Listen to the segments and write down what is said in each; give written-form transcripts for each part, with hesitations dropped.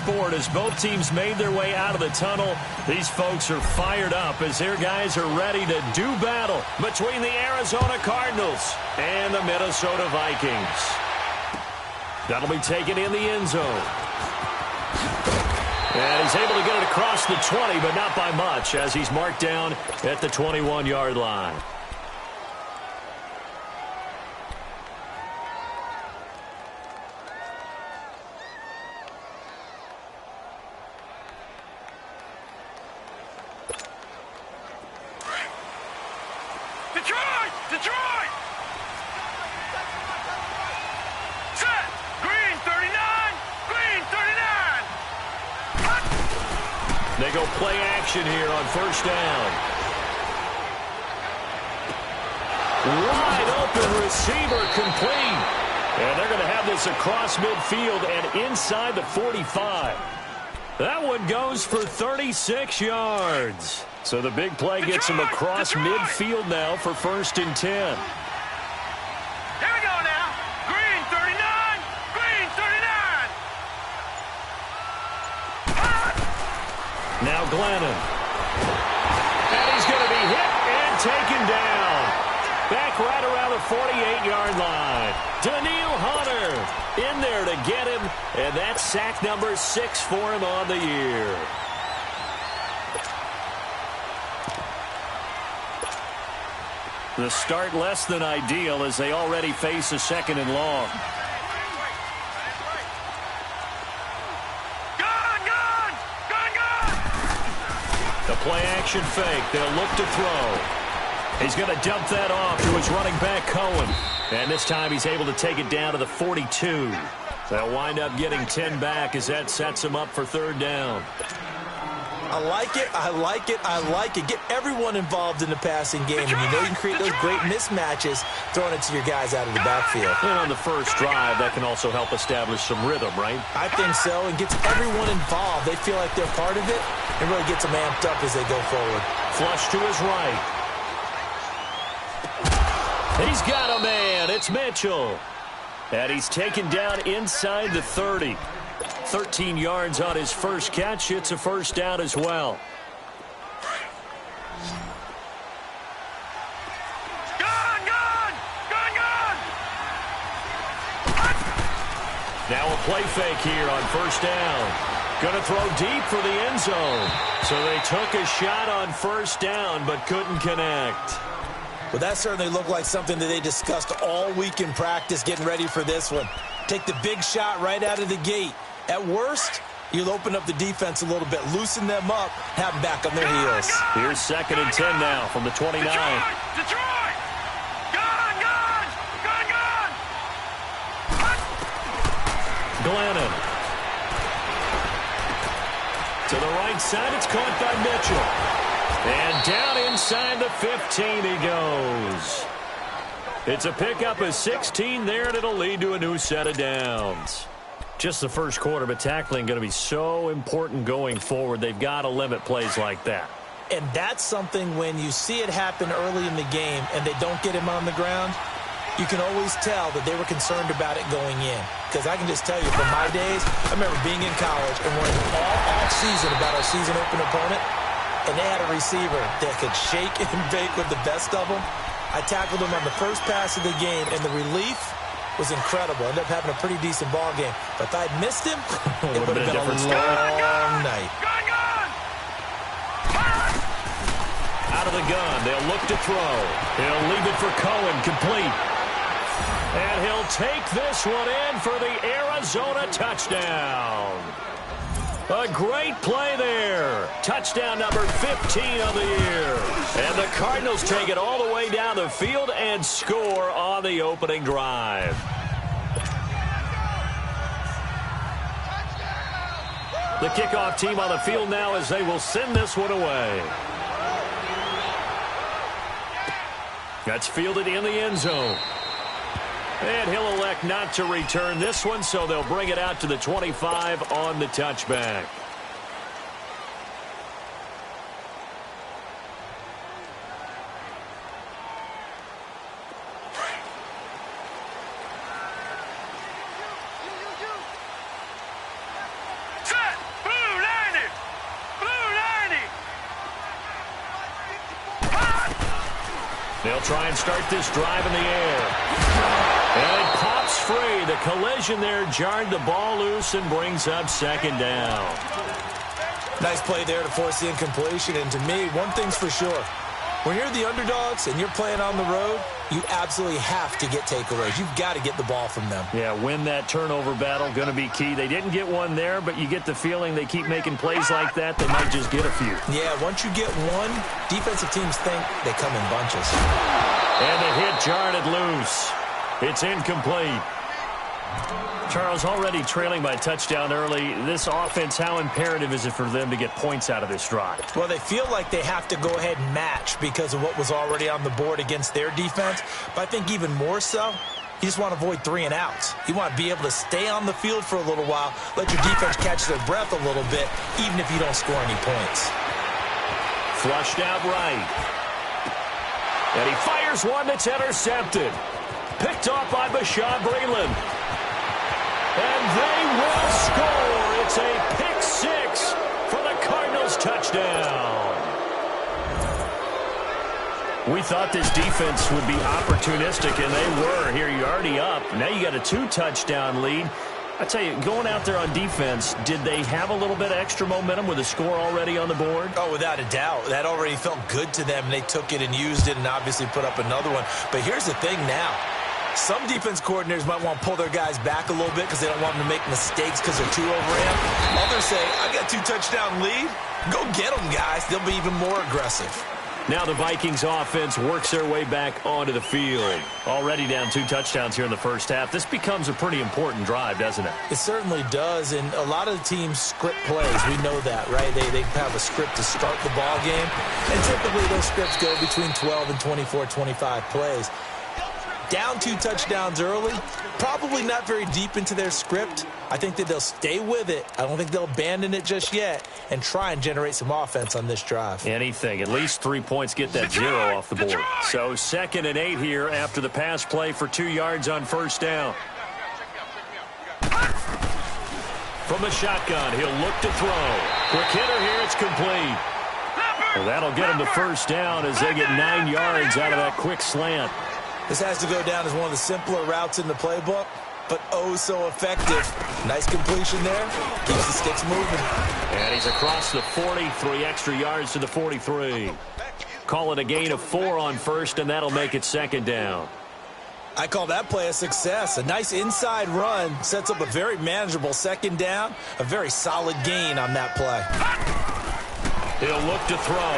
sport as both teams made their way out of the tunnel. These folks are fired up as their guys are ready to do battle between the Arizona Cardinals and the Minnesota Vikings. That'll be taken in the end zone. And he's able to get it across the 20, but not by much as he's marked down at the 21-yard line. Detroit! Set! Green 39! Green 39! They go play action here on first down. Wide open receiver complete. And they're going to have this across midfield and inside the 45. That one goes for 36 yards. So the big play gets him across midfield now for 1st and 10. Here we go now. Green 39. Green 39. Now Glennon. And he's going to be hit and taken down. Back right around the 48-yard line. Daniil Hunter in there to get him. And that's sack number 6 for him on the year. The start less than ideal as they already face a 2nd and long. Gun! The play action fake. They'll look to throw. He's going to dump that off to his running back, Cohen. And this time he's able to take it down to the 42. They'll wind up getting 10 back as that sets him up for 3rd down. I like it. I like it. I like it. Get everyone involved in the passing game. And you know you can create those great mismatches throwing it to your guys out of the backfield. And on the first drive, that can also help establish some rhythm, right? I think so. And gets everyone involved. They feel like they're part of it and really gets them amped up as they go forward. Flush to his right. He's got a man. It's Mitchell. And he's taken down inside the 30. 13 yards on his first catch. It's a 1st down as well. Gun! Now a play fake here on 1st down. Going to throw deep for the end zone. So they took a shot on 1st down but couldn't connect. Well, that certainly looked like something that they discussed all week in practice getting ready for this one. Take the big shot right out of the gate. At worst, you'll open up the defense a little bit, loosen them up, have them back on their heels. Here's 2nd and 10 now from the 29. Detroit! Gun! Glennon. To the right side, it's caught by Mitchell. And down inside the 15 he goes. It's a pickup of 16 there, and it'll lead to a new set of downs. Just the first quarter, but tackling going to be so important going forward. They've got to limit plays like that. And that's something when you see it happen early in the game and they don't get him on the ground, you can always tell that they were concerned about it going in. Because I can just tell you, from my days, I remember being in college and worrying all off-season about our season open opponent, and they had a receiver that could shake and bake with the best of them. I tackled him on the first pass of the game, and the relief was incredible. Ended up having a pretty decent ball game. But if I'd missed him, it would have been a long night. Out of the gun, they'll look to throw. He'll leave it for Cohen, complete. And he'll take this one in for the Arizona touchdown. A great play there. Touchdown number 15 of the year. And the Cardinals take it all the way down the field and score on the opening drive. The kickoff team on the field now as they will send this one away. That's fielded in the end zone. And he'll elect not to return this one, so they'll bring it out to the 25 on the touchback. Set! They'll try and start this drive in the air. And it pops free. The collision there jarred the ball loose and brings up second down. Nice play there to force the incompletion. And to me, one thing's for sure. When you're the underdogs and you're playing on the road, you absolutely have to get takeaways. You've got to get the ball from them. Yeah, win that turnover battle, going to be key. They didn't get one there, but you get the feeling they keep making plays like that, they might just get a few. Yeah, once you get one, defensive teams think they come in bunches. And the hit jarred it loose. It's incomplete. Charles, already trailing by a touchdown early. This offense, how imperative is it for them to get points out of this drive? Well, they feel like they have to go ahead and match because of what was already on the board against their defense. But I think even more so, you just want to avoid 3 and outs. You want to be able to stay on the field for a little while, let your defense catch their breath a little bit, even if you don't score any points. Flushed out right. And he fires one that's intercepted. Picked off by Bashaud Breeland. And they will score. It's a pick 6 for the Cardinals touchdown. We thought this defense would be opportunistic, and they were. Here, you're already up. Now you got a 2-touchdown lead. I tell you, going out there on defense, did they have a little bit of extra momentum with a score already on the board? Oh, without a doubt. That already felt good to them. They took it and used it and obviously put up another one. But here's the thing now. Some defense coordinators might want to pull their guys back a little bit because they don't want them to make mistakes because they're too overamped. Others say, I got a 2-touchdown lead. Go get them, guys. They'll be even more aggressive. Now the Vikings offense works their way back onto the field. Already down 2 touchdowns here in the first half. This becomes a pretty important drive, doesn't it? It certainly does, and a lot of the teams script plays. We know that, right? They have a script to start the ball game, and typically those scripts go between 12 and 24, 25 plays. Down 2 touchdowns early, probably not very deep into their script. I think that they'll stay with it. I don't think they'll abandon it just yet and try and generate some offense on this drive. Anything. At least 3 points get that 0 off the board. So 2nd and 8 here after the pass play for 2 yards on first down. From the shotgun, he'll look to throw. Quick hitter here, it's complete. Well, that'll get him to first down as they get 9 yards out of that quick slant. This has to go down as one of the simpler routes in the playbook, but oh so effective. Nice completion there. Keeps the sticks moving. And he's across the 40, 3 extra yards to the 43. Call it a gain of 4 on first, and that'll make it 2nd down. I call that play a success. A nice inside run sets up a very manageable 2nd down. A very solid gain on that play. He'll look to throw.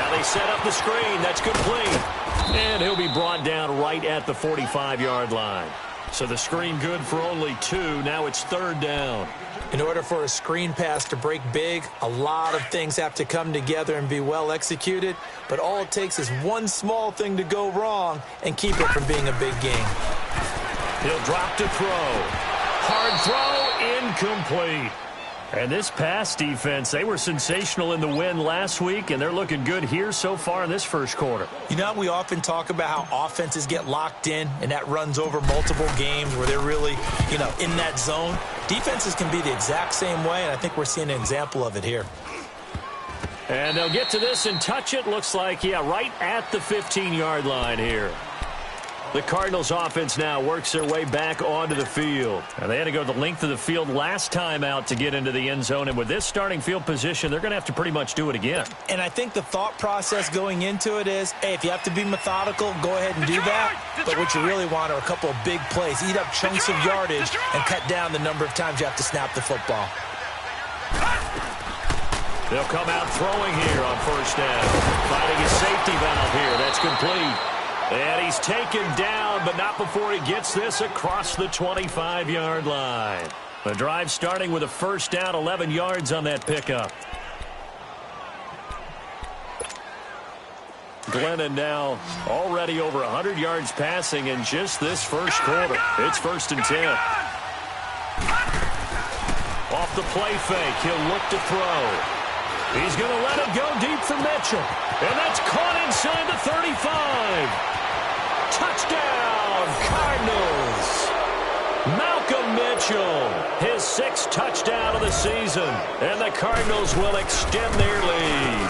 Now they set up the screen. That's complete. And he'll be brought down right at the 45-yard line. So the screen good for only 2. Now it's 3rd down. In order for a screen pass to break big, a lot of things have to come together and be well executed. But all it takes is one small thing to go wrong and keep it from being a big game. He'll drop to throw. Hard throw, incomplete. And this pass defense, they were sensational in the win last week, and they're looking good here so far in this first quarter. You know, we often talk about how offenses get locked in, and that runs over multiple games where they're really, in that zone. Defenses can be the exact same way, and I think we're seeing an example of it here. And they'll get to this and touch it. Looks like, right at the 15-yard line here. The Cardinals offense now works their way back onto the field. And they had to go the length of the field last time out to get into the end zone. And with this starting field position, they're going to have to pretty much do it again. And I think the thought process going into it is, hey, if you have to be methodical, go ahead and do that. But what you really want are a couple of big plays. Eat up chunks of yardage and cut down the number of times you have to snap the football. They'll come out throwing here on first down. Finding a safety valve here. That's complete. And he's taken down, but not before he gets this across the 25-yard line. The drive starting with a first down, 11 yards on that pickup. Glennon now already over 100 yards passing in just this first quarter. It's 1st and 10. Off the play fake, he'll look to throw. He's going to let it go deep for Mitchell. And that's caught inside the 35. Touchdown, Cardinals. Malcolm Mitchell, his 6th touchdown of the season. And the Cardinals will extend their lead.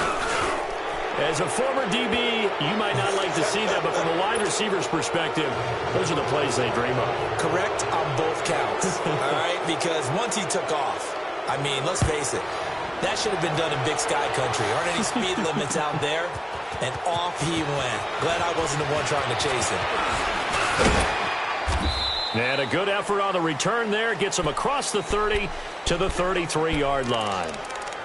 As a former DB, you might not like to see that, but from a wide receiver's perspective, those are the plays they dream of. Correct on both counts, all right? Because once he took off, I mean, let's face it, that should have been done in Big Sky Country. Aren't any speed limits out there? And off he went. Glad I wasn't the one trying to chase him. And a good effort on the return there. Gets him across the 30 to the 33-yard line.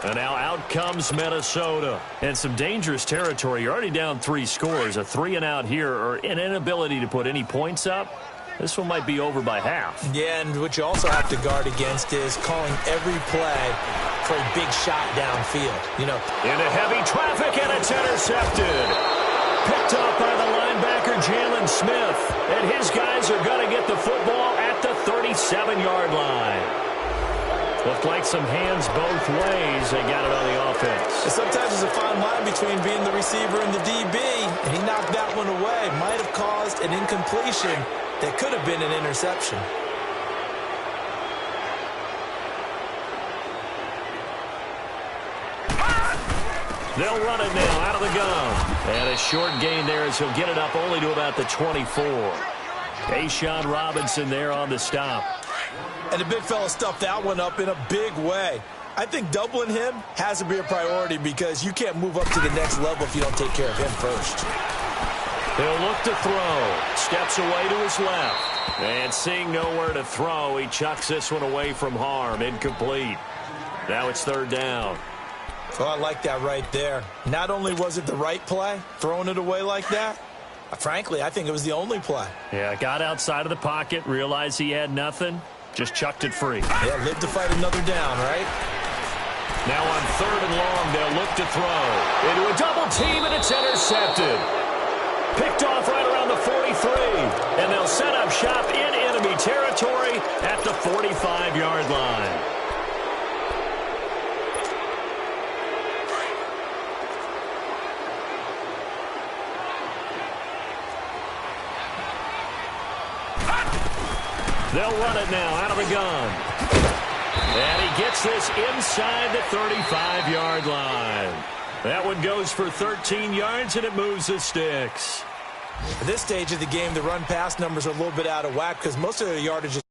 And now out comes Minnesota. And some dangerous territory. You're already down 3 scores. A 3-and-out here, or an inability to put any points up. This one might be over by half. Yeah, and what you also have to guard against is calling every play for a big shot downfield. You know, into heavy traffic, and it's intercepted. Picked off by the linebacker, Jalen Smith. And his guys are going to get the football at the 37-yard line. Looked like some hands both ways. They got it on the offense. And sometimes there's a fine line between being the receiver and the DB, and he knocked that one away. Might have caused an incompletion that could have been an interception. They'll run it now out of the gun. And a short gain there as he'll get it up only to about the 24. Tayshaun Robinson there on the stop. And the big fella stuffed that one up in a big way. I think doubling him has to be a priority because you can't move up to the next level if you don't take care of him first. He'll look to throw. Steps away to his left. And seeing nowhere to throw, he chucks this one away from harm. Incomplete. Now it's 3rd down. Oh, I like that right there. Not only was it the right play, throwing it away like that, frankly, I think it was the only play. Yeah, got outside of the pocket, realized he had nothing, just chucked it free. Yeah, live to fight another down, right? Now on 3rd and long, they'll look to throw. Into a double team, and it's intercepted. Picked off right around the 43. And they'll set up shop in enemy territory at the 45-yard line. They'll run it now out of the gun. And he gets this inside the 35-yard line. That one goes for 13 yards, and it moves the sticks. At this stage of the game, the run-pass numbers are a little bit out of whack because most of their yardage is